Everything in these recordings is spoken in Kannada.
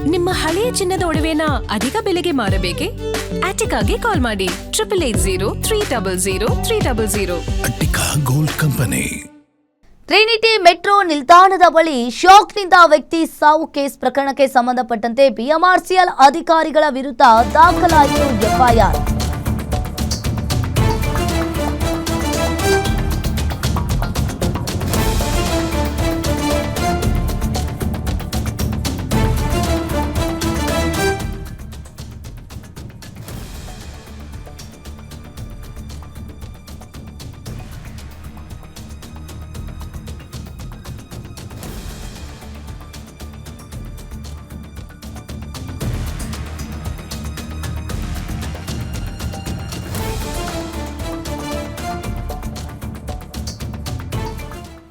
ನಿಮ್ಮ ಹಳೆಯ ಚಿನ್ನದ ಒಡವೆನ ಅಧಿಕ ಬೆಲೆಗೆ ಮಾರಬೇಕೆ? ಆಟಿಕಾಗೆ ಕಾಲ್ ಮಾಡಿ 8880 Attica gold company. Trinity metro ನಿಲ್ದಾಣದ ಬಳಿ ಶಾಕ್ನಿಂದ ವ್ಯಕ್ತಿ ಸಾವು ಕೇಸ್ ಪ್ರಕರಣಕ್ಕೆ ಸಂಬಂಧಪಟ್ಟಂತೆ ಬಿಎಂಆರ್ಸಿಎಲ್ ಅಧಿಕಾರಿಗಳ ವಿರುದ್ಧ ದಾಖಲಾಯಿತು ಎಫ್ಐಆರ್.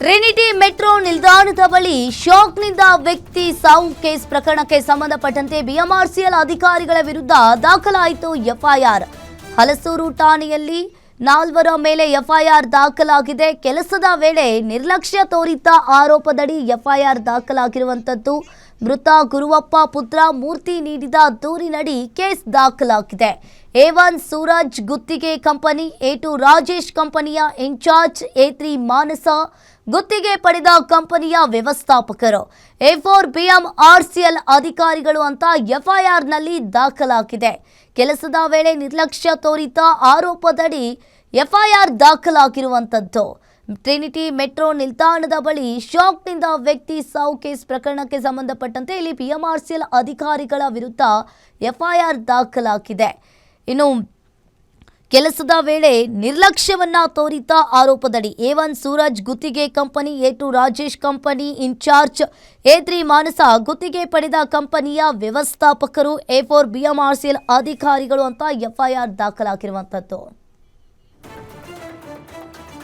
ಟ್ರಿನಿಟಿ ಮೆಟ್ರೋ ನಿಲ್ದಾಣದ ಬಳಿ ಶಾಕ್ನಿಂದ ವ್ಯಕ್ತಿ ಸಾವು ಕೇಸ್ ಪ್ರಕರಣಕ್ಕೆ ಸಂಬಂಧಪಟ್ಟಂತೆ ಬಿಎಂಆರ್ಸಿಎಲ್ ಅಧಿಕಾರಿಗಳ ವಿರುದ್ಧ ದಾಖಲಾಯಿತು ಎಫ್ಐಆರ್. ಹಲಸೂರು ಠಾಣೆಯಲ್ಲಿ 4 ಮೇಲೆ ಎಫ್ಐಆರ್ ದಾಖಲಾಗಿದೆ. ಕೆಲಸದ ವೇಳೆ ನಿರ್ಲಕ್ಷ್ಯ ತೋರಿದ್ದ ಆರೋಪದಡಿ ಎಫ್ಐಆರ್ ದಾಖಲಾಗಿರುವಂತದ್ದು. ಮೃತ ಗುರುವಪ್ಪ ಪುತ್ರ ಮೂರ್ತಿ ನೀಡಿದ ದೂರಿನಡಿ ಕೇಸ್ ದಾಖಲಾಗಿದೆ. A1 ಸೂರಜ್ ಗುತ್ತಿಗೆ ಕಂಪನಿ, A2 ರಾಜೇಶ್ ಕಂಪನಿಯ ಇನ್ಚಾರ್ಜ್, A3 ಮಾನಸ ಗುತ್ತಿಗೆ ಪಡೆದ ಕಂಪನಿಯ ವ್ಯವಸ್ಥಾಪಕರು, A4 ಬಿಎಂಆರ್ಸಿಎಲ್ ಅಧಿಕಾರಿಗಳು ಅಂತ ಎಫ್ಐಆರ್ನಲ್ಲಿ ದಾಖಲಾಗಿದೆ. ಕೆಲಸದ ವೇಳೆ ನಿರ್ಲಕ್ಷ್ಯ ತೋರಿದ್ದ ಆರೋಪದಡಿ ಎಫ್ಐಆರ್ ದಾಖಲಾಗಿರುವಂಥದ್ದು. ಟ್ರಿನಿಟಿ ಮೆಟ್ರೋ ನಿಲ್ದಾಣದ ಬಳಿ ಶಾಕ್ನಿಂದ ವ್ಯಕ್ತಿ ಸಾವು ಕೇಸ್ ಪ್ರಕರಣಕ್ಕೆ ಸಂಬಂಧಪಟ್ಟಂತೆ ಇಲ್ಲಿ ಬಿಎಂಆರ್ಸಿಎಲ್ ಅಧಿಕಾರಿಗಳ ವಿರುದ್ಧ ಎಫ್ಐಆರ್ ದಾಖಲಾಗಿದೆ. ಇನ್ನು ಕೆಲಸದ ವೇಳೆ ನಿರ್ಲಕ್ಷ್ಯವನ್ನ ತೋರಿದ್ದ ಆರೋಪದಡಿ A1 ಸೂರಜ್ ಗುತ್ತಿಗೆ company, A2 Rajesh company incharge, A3 Manasa ಗುತ್ತಿಗೆ ಪಡೆದ ಕಂಪನಿಯ ವ್ಯವಸ್ಥಾಪಕರು, A4 ಬಿಎಂಆರ್ಸಿಎಲ್ ಅಧಿಕಾರಿಗಳು ಅಂತ ಎಫ್ಐಆರ್ ದಾಖಲಾಗಿರುವಂಥದ್ದು.